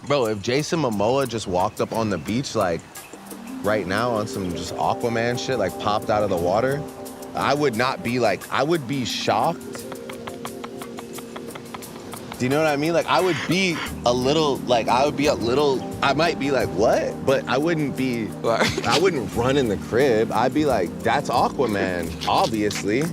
Bro, if Jason Momoa just walked up on the beach, like, right now on some just Aquaman shit, like, popped out of the water, I would not be like, I would be shocked. Do you know what I mean? Like, I would be a little, like, I might be like, what? But I wouldn't be, I wouldn't run in the crib. I'd be like, that's Aquaman, obviously.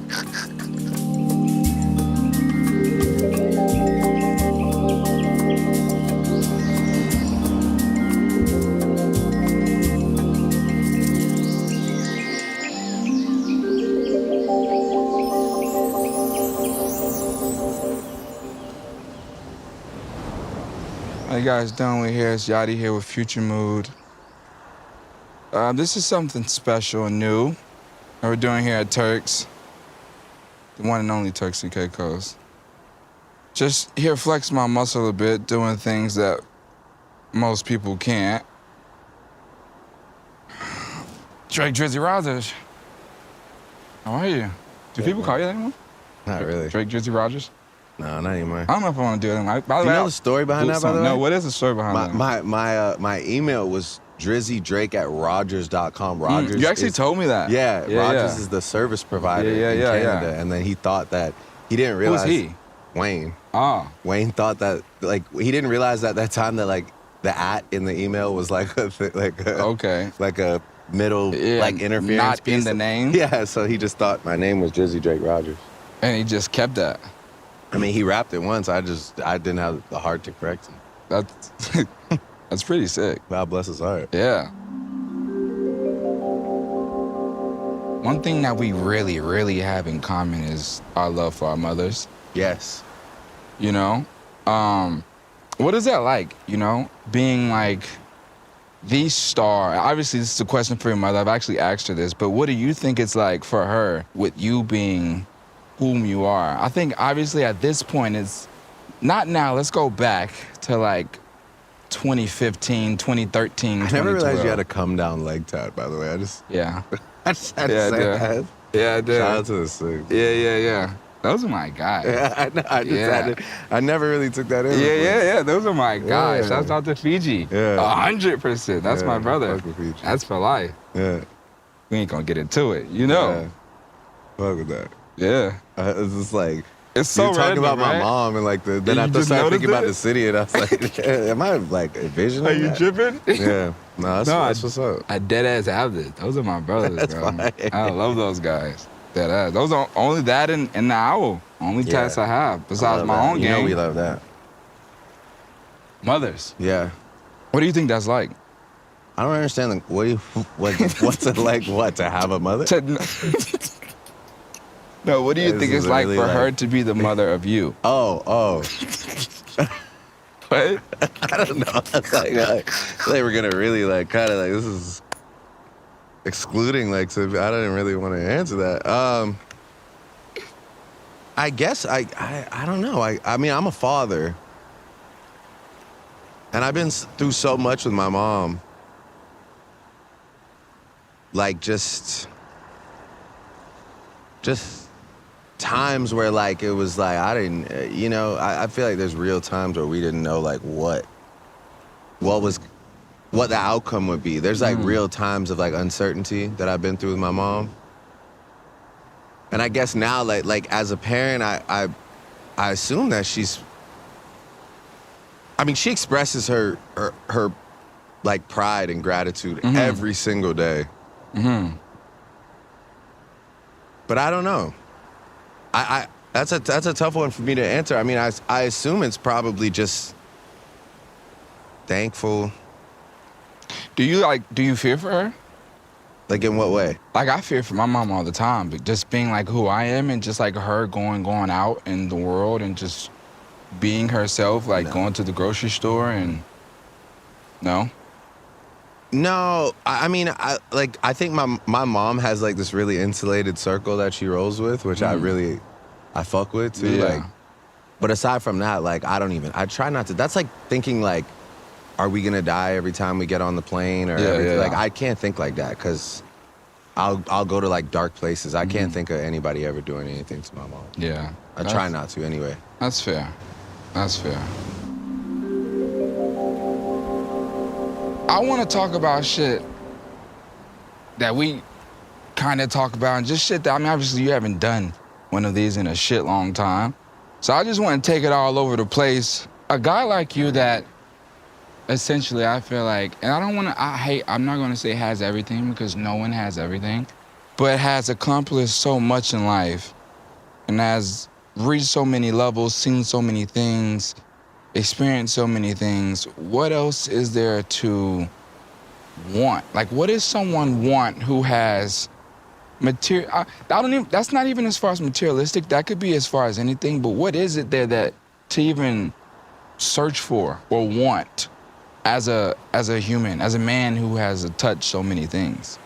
How you guys doing? We're here. It's Yachty here with FUTUREMOOD. This is something special and new that we're doing here at Turks, the one and only Turks and Caicos. Just here flex my muscle a bit, doing things that most people can't. Drake Drizzy Rogers. How are you? Do people call you that anymore? Not really. Drake Drizzy Rogers? No, not anymore. I don't know if I want to do it anymore. Do you know the story behind that, by the way? No, what is the story behind that? My email was drizzydrake@rogers.com. Rogers. You actually told me that. Yeah, Rogers is the service provider in Canada. And then he thought that, he didn't realize. Who's he? Wayne. Oh. Wayne thought that, like, he didn't realize at that time that, like, the @ in the email was like a middle, like, interference not piece. in the name? Yeah, so he just thought my name was Drizzy Drake Rogers. And he just kept that. I mean, he rapped it once. I didn't have the heart to correct him. That's pretty sick. God bless his heart. Yeah. One thing that we really, really have in common is our love for our mothers. Yes. You know? What is that like, you know? Being like the star. Obviously, this is a question for your mother. I've actually asked her this, but what do you think it's like for her with you being whom you are? I think obviously at this point it's not now. Let's go back to like 2015, 2013, I never realized you had a come down leg tat, by the way. I just had to say that. Yeah, I did. Shout out to the Sigs. Yeah. Those are my guys. Yeah, I never really took that in. Yeah. Those are my guys. Yeah. Shouts out to Fiji. Yeah. 100%. That's my brother. Fuck with Fiji. That's for life. Yeah. We ain't gonna get into it, you know. Yeah. Fuck with that. Yeah. It's just like, it's so you're talking random, about right? my mom and like then you I just started thinking noticed about it? the city and I was like, am I like envisioning Are you that? tripping? Yeah. No, that's what's up. I dead ass have this. Those are my brothers, That's bro. fine. I love those guys. Dead ass. Those are only that in the owl. Only tats I have besides my own You game. know we love that. Mothers. Yeah. What do you think that's like? I don't understand. Like, what's it like? What, to have a mother? No, what do you think it's like really for like- her to be the mother of you? Oh. What? I don't know. It's like we're gonna really like kind of like this is excluding like. So I didn't really want to answer that. I guess I don't know. I mean, I'm a father, and I've been through so much with my mom. Like just times where like it was like I didn't, you know, I feel like there's real times where we didn't know like what the outcome would be. There's like real times of like uncertainty that I've been through with my mom. And I guess now like as a parent, I assume that she expresses her like pride and gratitude every single day. But I don't know. That's a tough one for me to answer. I mean, I assume it's probably just thankful. Do you fear for her? Like in what way? Like I fear for my mom all the time, but just being like who I am and just like her going out in the world and just being herself, like going to the grocery store and no? No, I mean, I think my mom has like this really insulated circle that she rolls with, which I fuck with too. Yeah. Like, but aside from that, like I try not to. That's like thinking like, are we gonna die every time we get on the plane or everything? Like I can't think like that because I'll go to like dark places. I can't think of anybody ever doing anything to my mom. Yeah. I try not to anyway. That's fair. That's fair. I want to talk about shit that we kind of talk about, and just shit that, I mean, obviously you haven't done one of these in a shit long time. So I just want to take it all over the place. A guy like you that essentially I feel like, and I'm not going to say has everything, because no one has everything, but has accomplished so much in life and has reached so many levels, seen so many things, experienced so many things. What else is there to want? Like, what does someone want who has material? That's not even as far as materialistic. That could be as far as anything. But what is it there that to even search for or want as a human, as a man who has touched so many things?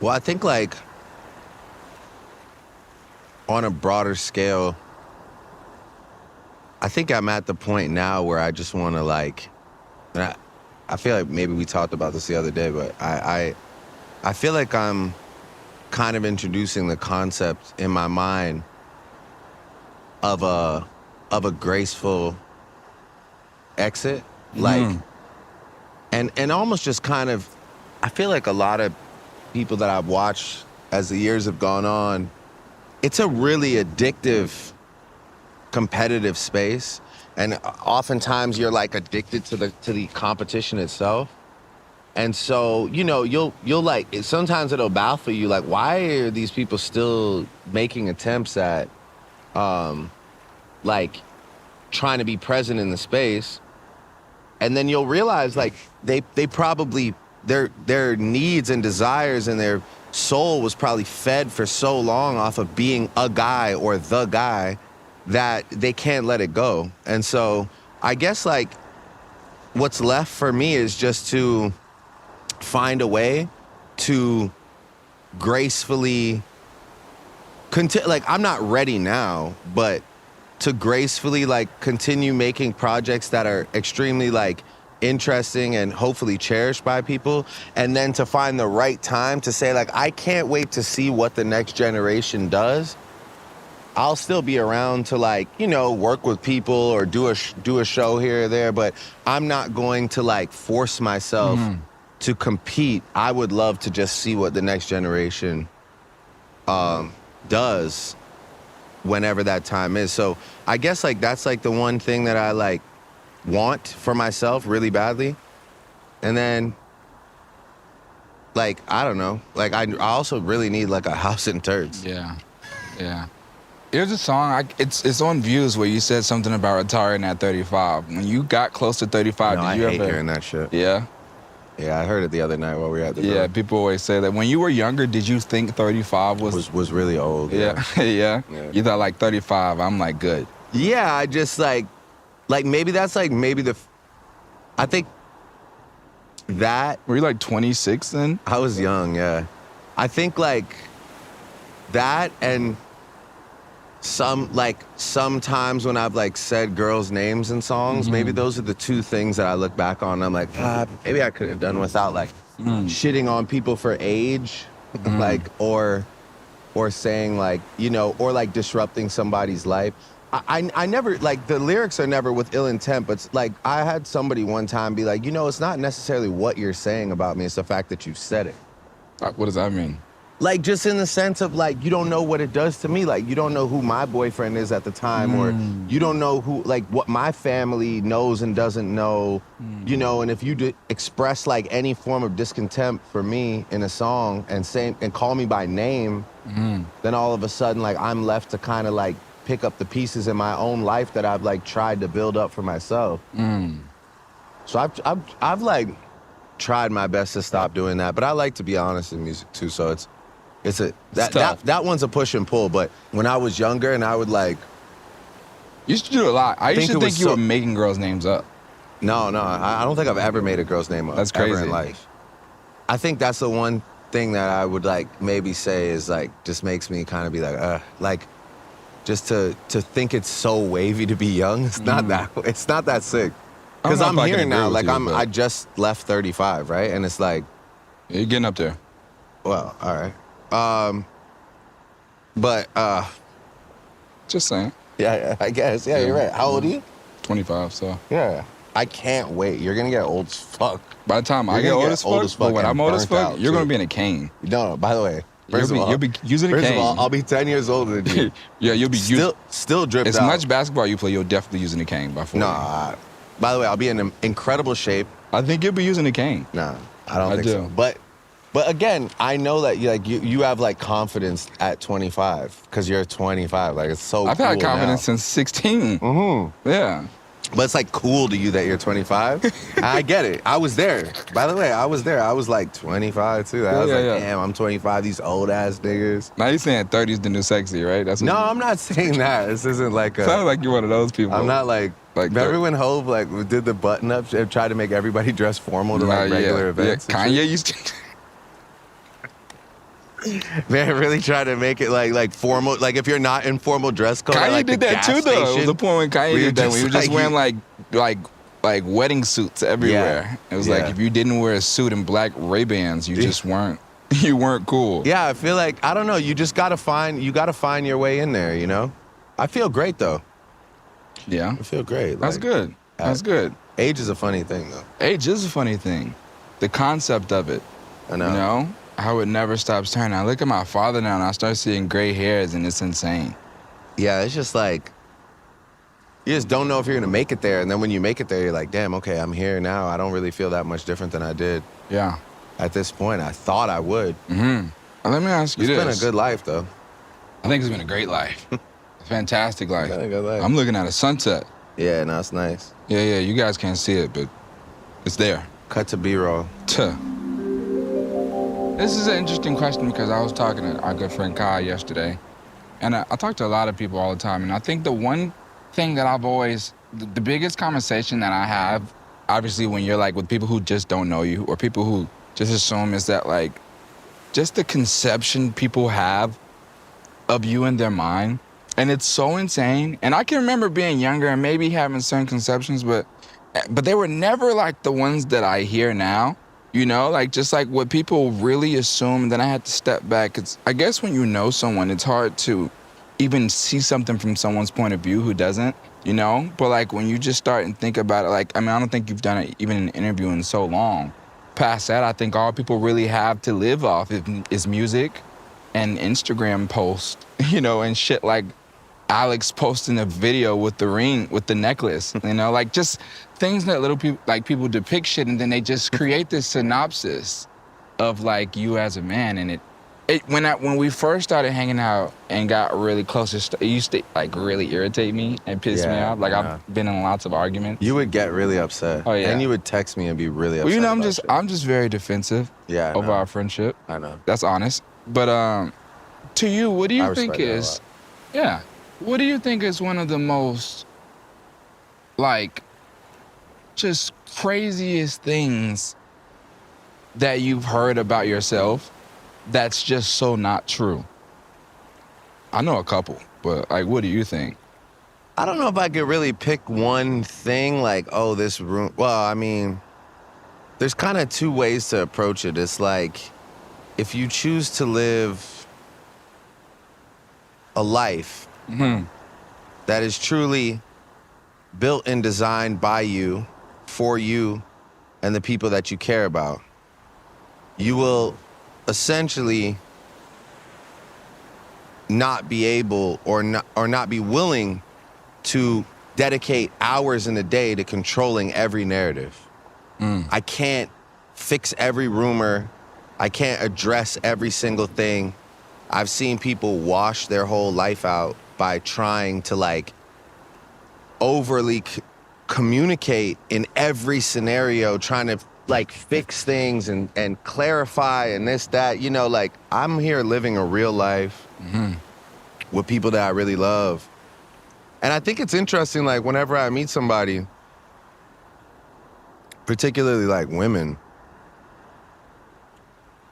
Well, I think like on a broader scale, I think I'm at the point now where I just want to like, and I feel like maybe we talked about this the other day, but I feel like I'm kind of introducing the concept in my mind of a graceful exit, like, and almost just kind of, I feel like a lot of people that I've watched as the years have gone on, it's a really addictive, competitive space, and oftentimes you're like addicted to the competition itself. And so, you know, you'll like, sometimes it'll baffle you, like, why are these people still making attempts at like trying to be present in the space? And then you'll realize like they probably, their needs and desires and their soul was probably fed for so long off of being a guy or the guy that they can't let it go. And so I guess like what's left for me is just to find a way to gracefully like, I'm not ready now, but to gracefully like continue making projects that are extremely like interesting and hopefully cherished by people, and then to find the right time to say like, I can't wait to see what the next generation does. I'll still be around to like, you know, work with people or do a show here or there, but I'm not going to like force myself to compete. I would love to just see what the next generation does whenever that time is. So I guess like that's like the one thing that I like want for myself really badly. And then like, I don't know, like I also really need like a house in Turks. Yeah. There's a song, it's on Views, where you said something about retiring at 35. When you got close to 35, No, did you I hate ever hearing that shit. Yeah? Yeah, I heard it the other night while we were at the Yeah, room. people always say that. When you were younger, did you think 35 was really old? Yeah. Yeah. You thought like 35, I'm like, good. Yeah, I just like maybe that's like I think that. Were you like 26 then? I was young, yeah. I think like that, and sometimes when I've like said girls' names in songs, maybe those are the two things that I look back on and I'm like, maybe I could have done without like shitting on people for age, like, or saying like, you know, or like disrupting somebody's life. I never, like, the lyrics are never with ill intent, but it's like, I had somebody one time be like, you know, it's not necessarily what you're saying about me, it's the fact that you said it. What does that mean? Like, just in the sense of, like, you don't know what it does to me. Like, you don't know who my boyfriend is at the time, or you don't know who, like, what my family knows and doesn't know, you know, and if you express, like, any form of discontent for me in a song and call me by name, then all of a sudden, like, I'm left to kind of, like, pick up the pieces in my own life that I've, like, tried to build up for myself. So I've, like, tried my best to stop doing that, but I like to be honest in music, too, so that one's a push and pull. But when I was younger and I would like, you used to do a lot. I used to think you were making girls' names up. No, I don't think I've ever made a girl's name up. That's crazy. Ever in life. I think that's the one thing that I would like maybe say is like, just makes me kind of be like just to think it's so wavy to be young. It's not that sick. Because I'm here now. Like I just left 35, right? And it's like, yeah, you're getting up there. Well, all right. But just saying. Yeah, I guess. Yeah, you're right. How old are you? 25, so. Yeah. I can't wait. You're gonna get old as fuck. By the time I get old as fuck, but when I'm old as fuck, you're gonna be in a cane. No, by the way, you'll be using a cane. First of all, I'll be 10 years older than you. Yeah, you'll be still dripped as out. much basketball you play, you'll definitely using a cane by 40. Nah. By the way, I'll be in incredible shape. I think you'll be using a cane. Nah, I don't think so. But again, I know that you have like confidence at 25 because you're 25. Like it's so. I've had confidence since 16. Mm-hmm. Yeah. But it's like cool to you that you're 25. I get it. I was there. By the way, I was there. I was like 25 too. I was damn, I'm 25. These old ass niggas. Now you're saying 30's the new sexy, right? No, I'm not saying that. This isn't like a. Sounds like you're one of those people. I'm not like. Remember when Hov did the button up and tried to make everybody dress formal to like regular events? Yeah, Kanye used to. Man, really try to make it like formal. Like if you're not in formal dress code, Kanye like did that too, though. It was the point when Kanye did that. When he was just wearing like wedding suits everywhere. Yeah. It was like if you didn't wear a suit and black Ray-Bans, you just weren't. You weren't cool. Yeah, I feel like I don't know. You just gotta find your way in there. You know, I feel great though. Yeah, I feel great. That's good. That's good. Age is a funny thing though. Age is a funny thing. The concept of it. I know. You know. How it never stops turning. I look at my father now and I start seeing gray hairs and it's insane. Yeah, it's just like, you just don't know if you're gonna make it there. And then when you make it there, you're like, damn, okay, I'm here now. I don't really feel that much different than I did. Yeah. At this point, I thought I would. Mm-hmm. Let me ask you this. It's been a good life though. I think it's been a great life. A fantastic life. Been a good life. I'm looking at a sunset. Yeah, no, it's nice. Yeah, you guys can't see it, but it's there. Cut to B-roll. This is an interesting question because I was talking to our good friend Kyle yesterday, and I talk to a lot of people all the time, and I think the one thing that I've always, the biggest conversation that I have, obviously when you're like with people who just don't know you or people who just assume is that like, just the conception people have of you in their mind, and it's so insane. And I can remember being younger and maybe having certain conceptions, but they were never like the ones that I hear now. You know, like just like what people really assume. Then I had to step back. I guess when you know someone, it's hard to even see something from someone's point of view who doesn't, you know? But like when you just start and think about it, like, I mean, I don't think you've done it even in an interview in so long. Past that, I think all people really have to live off is music and Instagram posts, you know, and shit like Alex posting a video with the ring, with the necklace, you know, like just things that little people, like people depict shit and then they just create this synopsis of like you as a man. And when we first started hanging out and got really close, it used to like really irritate me and piss me off. Like I've been in lots of arguments. You would get really upset. Oh yeah. And you would text me and be really upset. Well, you know, I'm just very defensive over our friendship. I know. That's honest. But to you, what do you think is, what do you think is one of the most, like, just craziest things that you've heard about yourself that's just so not true? I know a couple, but, like, what do you think? I don't know if I could really pick one thing, like, oh, this room. Well, I mean, there's kind of two ways to approach it. It's like, if you choose to live a life that is truly built and designed by you, for you, and the people that you care about, you will essentially not be able or not be willing to dedicate hours in the day to controlling every narrative. I can't fix every rumor. I can't address every single thing. I've seen people wash their whole life out by trying to like overly communicate in every scenario, trying to like fix things and clarify and this, that, you know, like I'm here living a real life with people that I really love. And I think it's interesting, like whenever I meet somebody, particularly like women,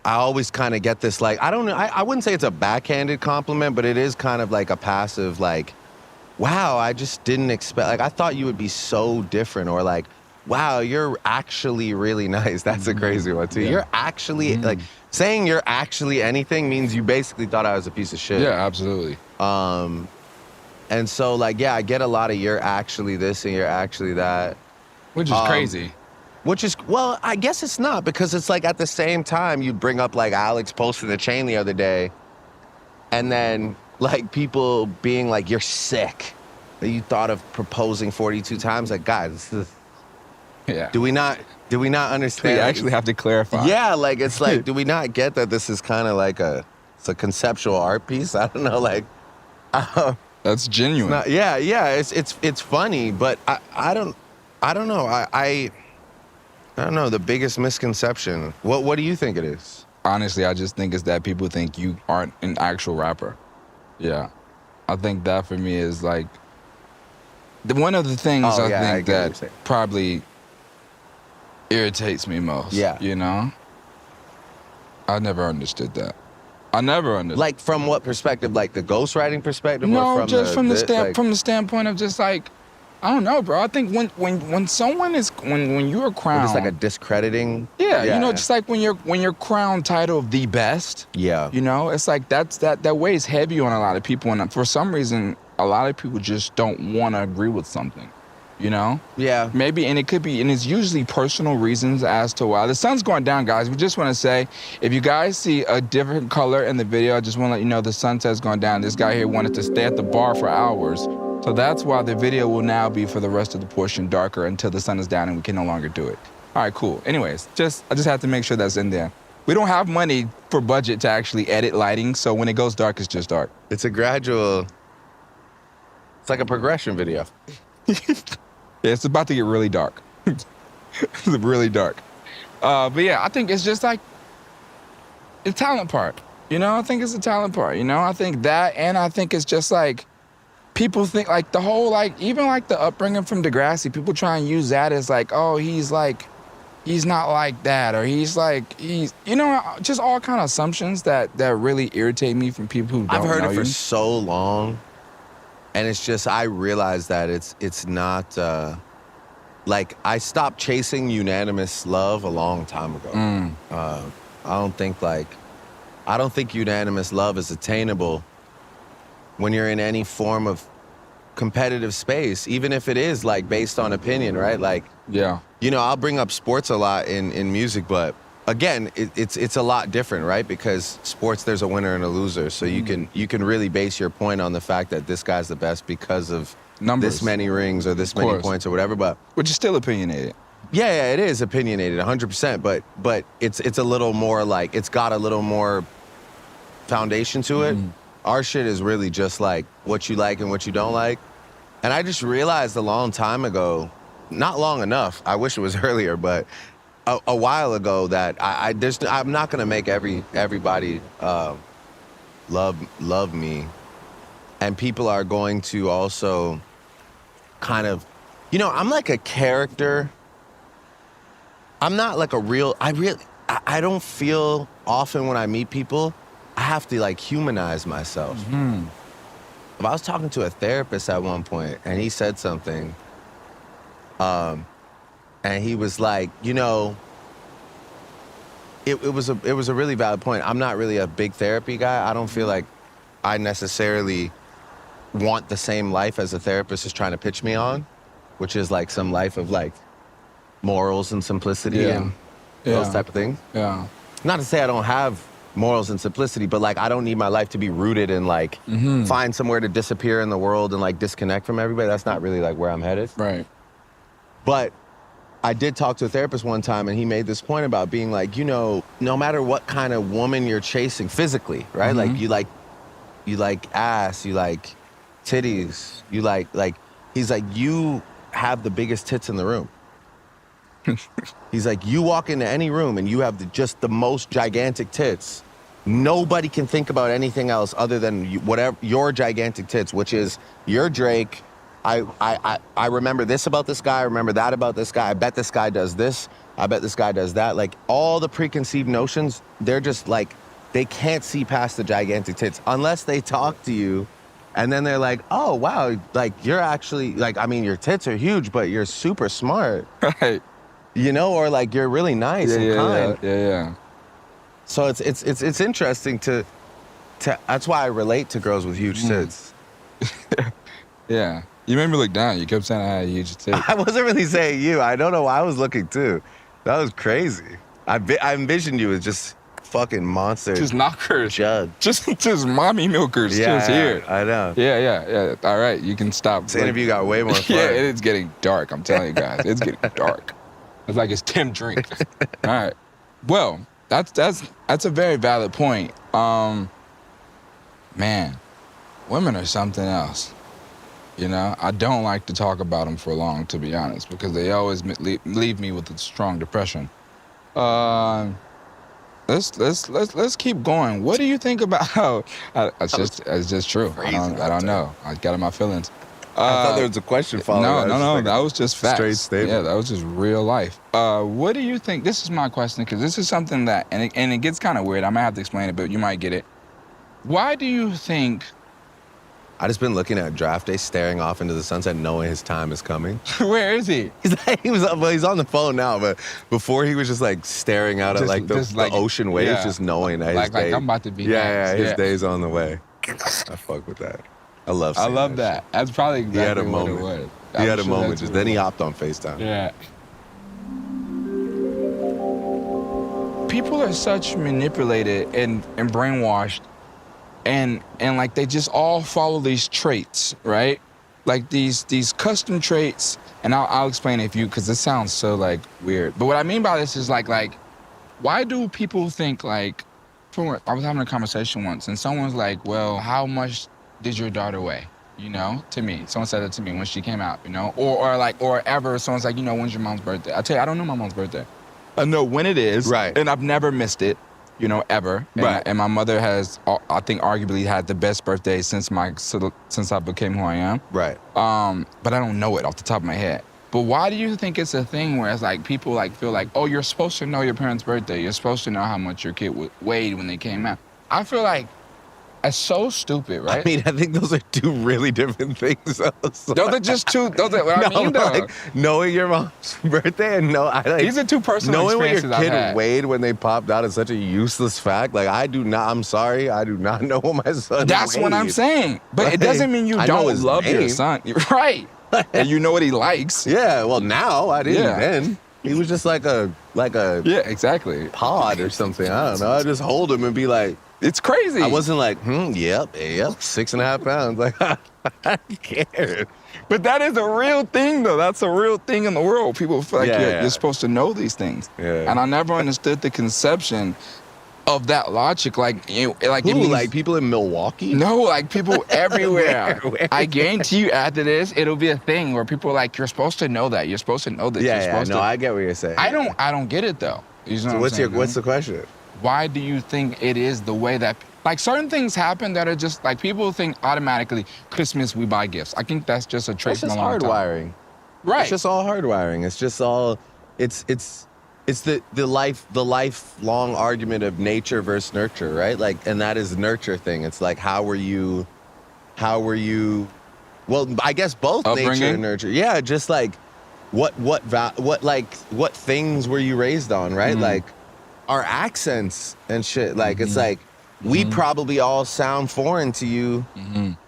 I always kind of get this, like, I don't know, I wouldn't say it's a backhanded compliment, but it is kind of like a passive, like, wow, I just didn't expect, like, I thought you would be so different, or like, wow, you're actually really nice. That's a crazy one, too. Yeah. You're actually, like, saying you're actually anything means you basically thought I was a piece of shit. Yeah, absolutely. And so, like, yeah, I get a lot of you're actually this and you're actually that. Which is crazy. Which is, well, I guess it's not, because it's like at the same time you bring up like Alex posting the chain the other day, and then like people being like, you're sick that you thought of proposing 42 times. Like, guys, do we not understand? We actually have to clarify. Yeah, like it's like, do we not get that this is kind of like it's a conceptual art piece? I don't know, like. That's genuine. It's funny, but I don't know. I don't know, the biggest misconception. What do you think it is? Honestly, I just think it's that people think you aren't an actual rapper. Yeah. I think that for me is like one of the things I think that probably irritates me most. Yeah. You know? I never understood that. I never understood. Like from what perspective? Like the ghostwriting perspective? No, or from just from like, from the standpoint of just like, I don't know, bro. I think when someone is when you're crowned, it's like a discrediting. Yeah, you know, just like when you're crowned title of the best. Yeah. You know, it's like that weighs heavy on a lot of people, and for some reason, a lot of people just don't want to agree with something. You know? Yeah. Maybe, and it could be, and it's usually personal reasons as to why. The sun's going down, guys. We just want to say, if you guys see a different color in the video, I just want to let you know the sunset's going down. This guy here wanted to stay at the bar for hours. So that's why the video will now be for the rest of the portion darker until the sun is down and we can no longer do it. All right, cool. Anyways, I just have to make sure that's in there. We don't have money for budget to actually edit lighting, so when it goes dark, it's just dark. It's a gradual, it's like a progression video. Yeah, it's about to get really dark. It's really dark. But yeah, I think it's just like the talent part. You know, I think it's the talent part. You know, I think that, and I think it's just like people think like the whole, like, even like the upbringing from Degrassi, people try and use that as like, oh, he's not like that, or he's, you know, just all kind of assumptions that really irritate me from people who don't know you. I've heard it for so long. And it's just, I realize that it's not, like, I stopped chasing unanimous love a long time ago. I don't think unanimous love is attainable when you're in any form of competitive space, even if it is, like, based on opinion, right? Like, yeah. You know, I'll bring up sports a lot in music, but again, it's a lot different, right? Because sports, there's a winner and a loser. So you can really base your point on the fact that this guy's the best because of numbers, this many rings or this many points or whatever. But which is still opinionated. Yeah, it is opinionated, 100%. But it's a little more like, it's got a little more foundation to it. Our shit is really just like what you like and what you don't like. And I just realized a long time ago, not long enough, I wish it was earlier, but a while ago that I'm not gonna make everybody love me, and people are going to also kind of, you know, I'm like a character. I'm not like a real. I don't feel often when I meet people, I have to like humanize myself. I was talking to a therapist at one point, and he said something. And he was like, you know, it was a really valid point. I'm not really a big therapy guy. I don't feel like I necessarily want the same life as a therapist is trying to pitch me on, which is like some life of like morals and simplicity and those type of things. Yeah. Not to say I don't have morals and simplicity, but like I don't need my life to be rooted in like find somewhere to disappear in the world and like disconnect from everybody. That's not really like where I'm headed. Right. But I did talk to a therapist one time, and he made this point about being like, you know, no matter what kind of woman you're chasing physically, right? Like you like ass, you like titties, you like he's like, you have the biggest tits in the room. He's like, you walk into any room and you have just the most gigantic tits. Nobody can think about anything else other than whatever your gigantic tits, which is you're Drake. I remember this about this guy. I remember that about this guy. I bet this guy does this. I bet this guy does that. Like all the preconceived notions, they're just like, they can't see past the gigantic tits unless they talk to you. And then they're like, oh, wow, like you're actually, like, I mean, your tits are huge, but you're super smart. Right. You know, or like you're really nice and kind. Yeah. So it's interesting to that's why I relate to girls with huge tits. Yeah. You made me look down. You kept saying I had a huge tip. I wasn't really saying you. I don't know why I was looking too. That was crazy. I envisioned you as just fucking monster. Just knockers. Jug. Just mommy milkers. Yeah, Just here. I know. Yeah. All right, you can stop. This interview got way more fun. Yeah, it's getting dark. I'm telling you guys, it's getting dark. It's like it's Tim Drink. All right. Well, that's a very valid point. Man, women are something else. You know, I don't like to talk about them for long, to be honest, because they always leave me with a strong depression. Let's keep going. What do you think about how? It's just true. I don't know. I got in my feelings. I thought there was a question following. No. Like that was just facts. Straight statement. Yeah, that was just real life. What do you think? This is my question because this is something that, and it gets kind of weird. I might have to explain it, but you might get it. Why do you think? I just been looking at draft day, staring off into the sunset, knowing his time is coming. Where is he? He's on the phone now, but before he was just like staring out at like the ocean waves, just knowing that his day. Like I'm about to be. His day's on the way. I fuck with that. I love that. That's probably exactly what it was. He had a moment. Just then he hopped on FaceTime. Yeah. People are such manipulated and brainwashed. And like they just all follow these traits, right? Like these custom traits, and I'll explain it because it sounds so like weird. But what I mean by this is like why do people think like? I was having a conversation once, and someone's like, "Well, how much did your daughter weigh?" You know, to me, someone said that to me when she came out. You know, or ever someone's like, when's your mom's birthday? I tell you, I don't know my mom's birthday. I know when it is, right? And I've never missed it. Ever. Right. And my mother has, I think, arguably had the best birthday since I became who I am. Right. But I don't know it off the top of my head. But why do you think it's a thing where it's like people like feel like, oh, you're supposed to know your parents' birthday. You're supposed to know how much your kid weighed when they came out. I feel like it's so stupid, right? I mean, I think those are two really different things. Those are just two. Those are what I mean, though. Like knowing your mom's birthday and these are two personal experiences knowing what your kid weighed when they popped out is such a useless fact. Like I'm sorry, I do not know what my son That's weighed. what I'm saying. But it doesn't mean you don't love your son. Right. And you know what he likes. Yeah, well now I didn't then. He was just like a yeah, exactly. pod or something. I don't know. I just hold him and be like, it's crazy. I wasn't like, yep, 6.5 pounds. Like, I don't care. But that is a real thing, though. That's a real thing in the world. People feel like you're supposed to know these things. Yeah. And I never understood the conception of that logic. Like people in Milwaukee? No, like people everywhere. Where? I guarantee you after this, it'll be a thing where people are like, you're supposed to know that. You're supposed to know that. I get what you're saying. I don't get it, though. You know so what's the question? Why do you think it is the way that, like, certain things happen that are just, like, people think automatically, Christmas, we buy gifts. I think that's just a trait from a long time. Hardwiring. Right. It's just all hardwiring. It's just all, it's the lifelong argument of nature versus nurture, right? Like, and that is the nurture thing. It's like, how were you, well, I guess both upbringing? Nature and nurture. Yeah, just like, what things were you raised on, right? Mm-hmm. Like, our accents and shit, like it's like we probably all sound foreign to you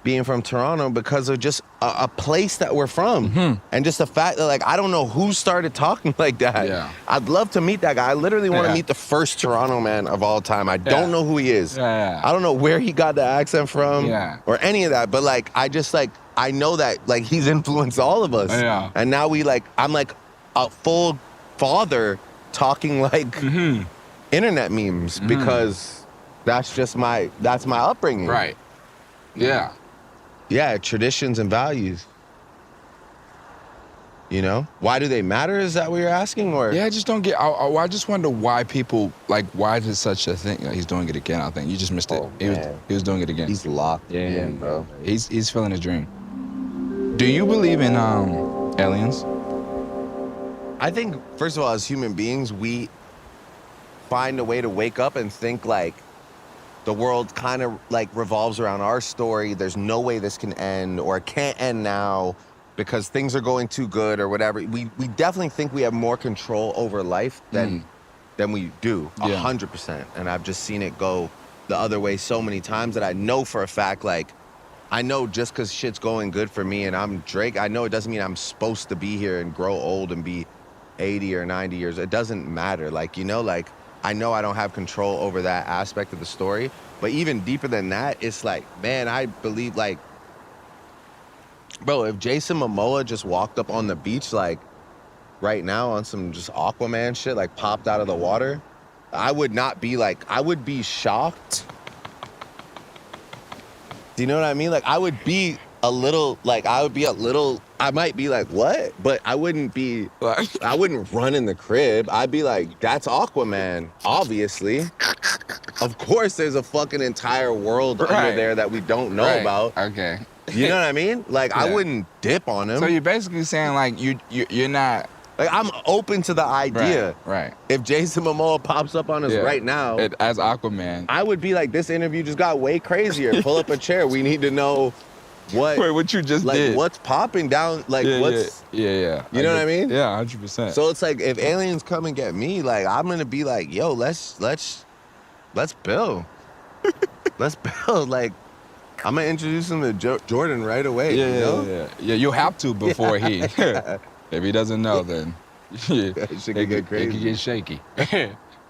being from Toronto because of just a place that we're from and just the fact that like I don't know who started talking like that. Yeah. I'd love to meet that guy. I literally want to meet the first Toronto man of all time. I don't know who he is. I don't know where he got the accent from or any of that, but like I just like I know that like he's influenced all of us. And now I'm like a full father talking like internet memes because that's my upbringing. Right. Yeah. Yeah, traditions and values. Why do they matter? Is that what you're asking? Or I just don't get. I just wonder why people like. Why is it such a thing? He's doing it again. I think you just missed it. He was doing it again. He's locked in, bro. He's feeling a dream. Do you believe in aliens? I think first of all, as human beings, we find a way to wake up and think like the world kind of like revolves around our story. There's no way this can end or it can't end now because things are going too good or whatever. We definitely think we have more control over life than we do, 100%. And I've just seen it go the other way so many times that I know for a fact, like, I know just because shit's going good for me and I'm Drake, I know it doesn't mean I'm supposed to be here and grow old and be 80 or 90 years. It doesn't matter. Like, you know, like, I know I don't have control over that aspect of the story. But even deeper than that, it's like, man, I believe, like, bro, if Jason Momoa just walked up on the beach, like, right now on some just Aquaman shit, like, popped out of the water, I would not be like, I would be shocked. Do you know what I mean? Like, I would be a little, like, I might be like, what? But I wouldn't be, I wouldn't run in the crib. I'd be like, that's Aquaman, obviously. Of course there's a fucking entire world under there that we don't know about. Okay. You know what I mean? Like, I wouldn't dip on him. So you're basically saying, like, you're not... Like, I'm open to the idea. Right. If Jason Momoa pops up on us right now... as Aquaman. I would be like, this interview just got way crazier. Pull up a chair. We need to know what... Wait, what you just did. Like, what's popping down? Like, what's... Yeah. You know what I mean? Yeah, 100%. So it's like, if aliens come and get me, like, I'm going to be like, yo, let's build. Let's build. Like, I'm going to introduce him to Jordan right away. Yeah, you'll have to before he... If he doesn't know, then it should get crazy. It could get shaky.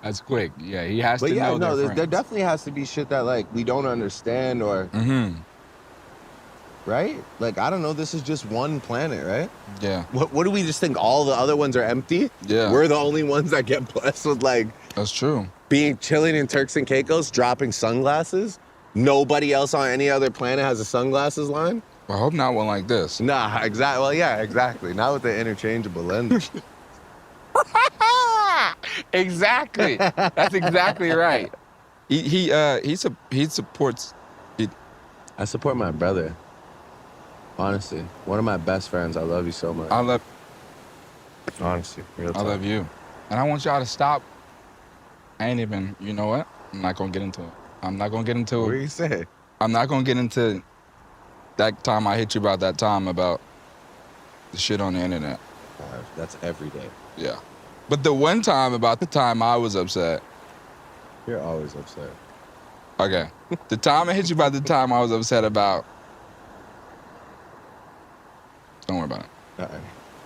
That's quick. Yeah, he has to know. But yeah, no, there definitely has to be shit that, like, we don't understand or... Right? Like, I don't know, this is just one planet, right? Yeah. What do we just think all the other ones are empty? Yeah. We're the only ones that get blessed with, like... That's true. Chilling in Turks and Caicos, dropping sunglasses? Nobody else on any other planet has a sunglasses line? I hope not one like this. Nah, exactly. Well, yeah, exactly. Not with the interchangeable lens. Exactly. That's exactly right. He supports. I support my brother. Honestly, one of my best friends. I love you so much. Honestly, real talk. I love you, and I want y'all to stop. I ain't even. You know what? I'm not gonna get into it. I'm not gonna get into. What do you say? I'm not gonna get into. That time I hit you about that time about the shit on the internet. That's every day. Yeah. But the one time about the time I was upset. You're always upset. Okay. The time I hit you about the time I was upset about. Don't worry about it. Uh-uh.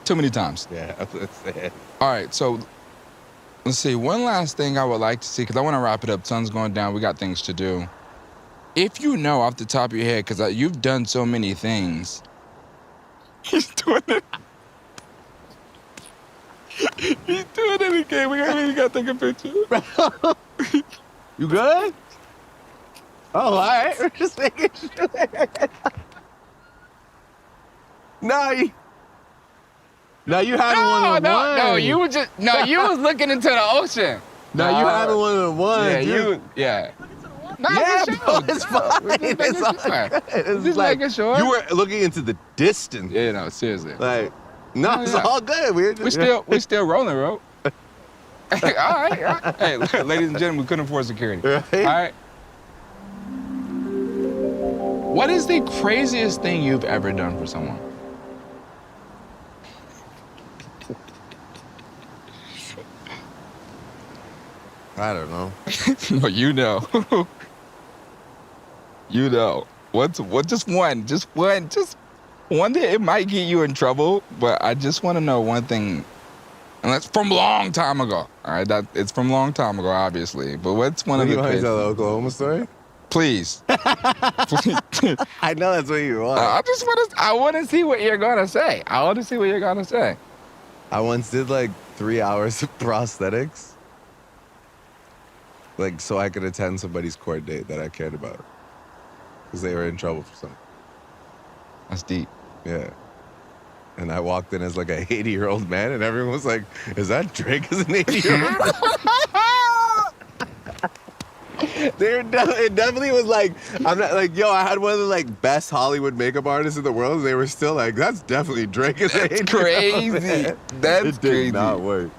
Too many times. Yeah, let's say it. All right, so let's see. One last thing I would like to see, because I want to wrap it up. Sun's going down. We got things to do. If you know off the top of your head, because you've done so many things. He's doing it. He's doing it again. We got to take a picture. You good? Oh, all right. We're just making sure. No, you having one of the ones. No, you were just, you was looking into the ocean. No, you having one of the ones. Yeah. No, yeah, bro, it's fine. It's all good. It's just like, making sure. You were looking into the distance. Yeah, no, seriously. Like, no, it's all good. We still rolling, bro. All right. Hey, ladies and gentlemen, we couldn't afford security. Right? All right. What is the craziest thing you've ever done for someone? I don't know. No, you know. You know. Just one that it might get you in trouble, but I just want to know one thing. And that's from a long time ago. All right, it's from a long time ago, obviously. But what's one of the crazy? You want to tell the Oklahoma story? Please. Please. I know that's what you want. I want to see what you're gonna say. I once did like 3 hours of prosthetics. Like, so I could attend somebody's court date that I cared about. Because they were in trouble for something. That's deep. Yeah. And I walked in as like a 80-year-old man, and everyone was like, is that Drake as an 80-year-old? It definitely was like, I'm not like, yo, I had one of the like best Hollywood makeup artists in the world, and they were still like, that's definitely Drake as an 80-year-old. Crazy. That's it crazy. Did not work.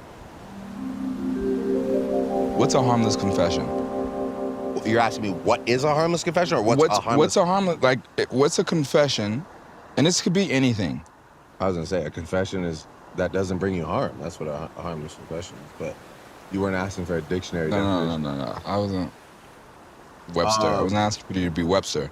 What's a harmless confession? You're asking me what is a harmless confession, or what's a harmless? What's a confession? And this could be anything. I was gonna say a confession is that doesn't bring you harm. That's what a harmless confession is. But you weren't asking for a dictionary definition. No. I wasn't Webster. I wasn't asking for you to be Webster.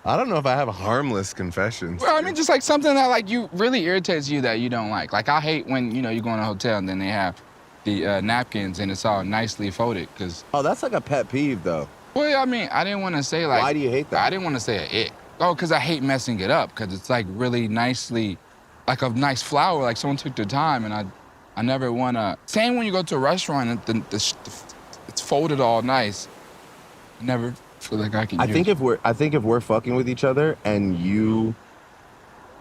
I don't know if I have harmless confessions. Well, I mean, just like something that like you really irritates you that you don't like. Like I hate when you go in a hotel and then they have the napkins and it's all nicely folded. Cause that's like a pet peeve though. well, I mean, I didn't want to say like. Why do you hate that? I didn't want to say it. Oh, cause I hate messing it up. Cause it's like really nicely, like a nice flower. Like someone took their time, and I never wanna. Same when you go to a restaurant and it's folded all nice. I never feel like I can. I think if we're fucking with each other and you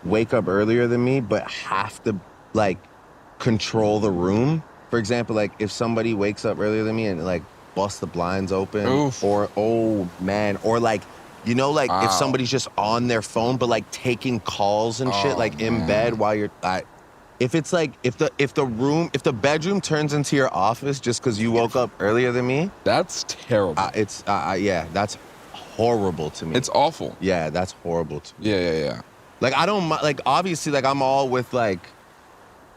wake up earlier than me, but have to like control the room. For example, like if somebody wakes up earlier than me and like busts the blinds open, Oof. or or like like if somebody's just on their phone but like taking calls and shit like in bed while you're. If it's like if the bedroom turns into your office just because you woke up earlier than me, that's terrible. That's horrible to me. It's awful. Yeah, that's horrible to me. Yeah. Like I don't like obviously like I'm all with like,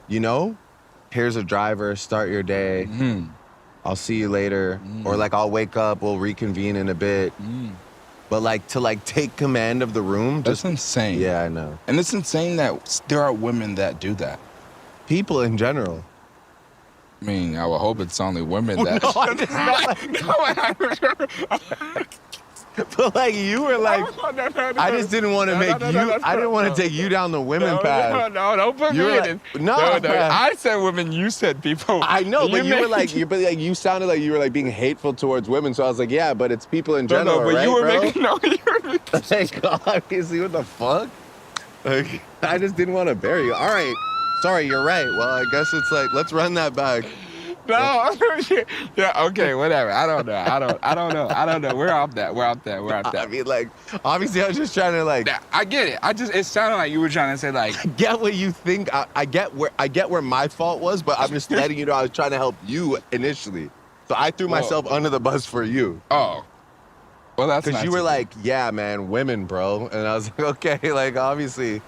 here's a driver, start your day. Mm-hmm. I'll see you later, or like I'll wake up, we'll reconvene in a bit. But like to like take command of the room, that's insane. Yeah, I know. And it's insane that there are women that do that. People in general. I mean, I would hope it's only women that. But like you were like, I just didn't want to make you. I didn't want to take you down the women path. No, don't put me in it. No, I said women. You said people. I know, but you sounded like you were like being hateful towards women. So I was like, yeah, but it's people in general, but right, you were bro? making Like, obviously, what the fuck? Like, I just didn't want to bury you. All right, sorry, you're right. Well, I guess it's like let's run that back. No, yeah, okay, whatever. I don't know. We're off that. I mean, like, obviously, I was just trying to like. Yeah, I get it. It sounded like you were trying to say like. I get what you think. I get where my fault was, but I'm just letting you know I was trying to help you initially. So I threw myself under the bus for you. Oh. Well, that's because you were like, yeah, man, women, bro, and I was like, okay, like obviously.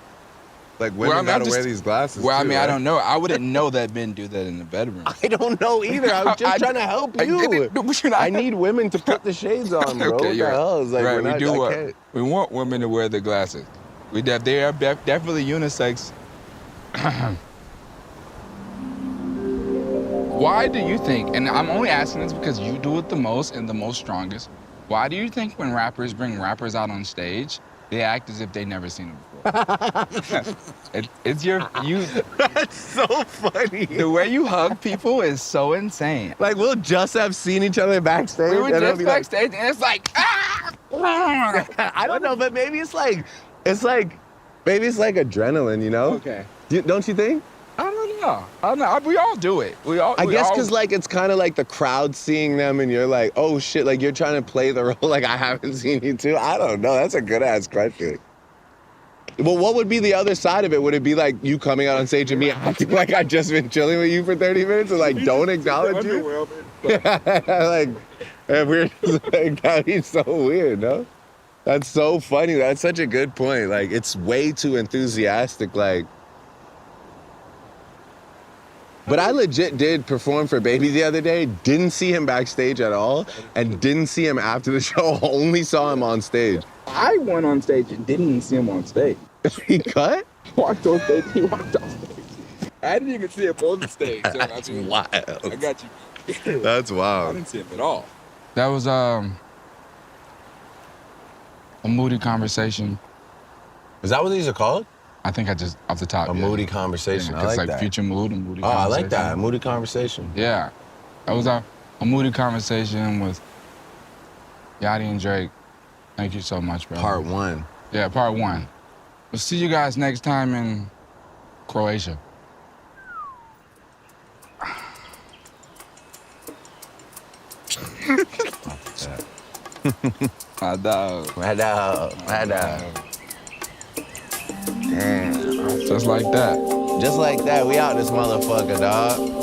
Like women gotta wear these glasses. Well, too, I mean, right? I don't know. I wouldn't know that men do that in the bedroom. I don't know either. I was just trying to help you. I need women to put the shades on, bro. Okay, what the hell? It's like, right, we want women to wear the glasses. They are definitely unisex. Why do you think, and I'm only asking this because you do it the most and the most strongest, why do you think when rappers bring rappers out on stage, they act as if they've never seen them before? It's you. That's so funny. The way you hug people is so insane. Like we'll just have seen each other backstage. We were just backstage, and it's like, ah! I don't know, but maybe it's like adrenaline, Okay. Don't you think? I don't know. We all do it. I guess because like it's kind of like the crowd seeing them, and you're like, oh shit, like you're trying to play the role like I haven't seen you too. I don't know. That's a good ass question. Well, what would be the other side of it? Would it be like you coming out on stage and me acting like I've just been chilling with you for 30 minutes and like don't acknowledge you? Like, we're just like, that'd be so weird, no? That's so funny. That's such a good point. Like, it's way too enthusiastic, like. But I legit did perform for Baby the other day, didn't see him backstage at all, and didn't see him after the show, only saw him on stage. I went on stage and didn't even see him on stage. He cut? Walked on stage, he walked off stage. I didn't even see him on the stage. So That's wild. I got you. That's wild. I didn't see him at all. That was a moody conversation. Is that what these are called? I think I just, off the top. A moody conversation. Yeah, I like like that. Future Mood and Moody Oh, conversation. I like that. A moody conversation. Yeah. That was a moody conversation with Yachty and Drake. Thank you so much, bro. Part 1. Yeah, part 1. We'll see you guys next time in Croatia. My dog. Damn. Just like that. Just like that, we out this motherfucker, dog.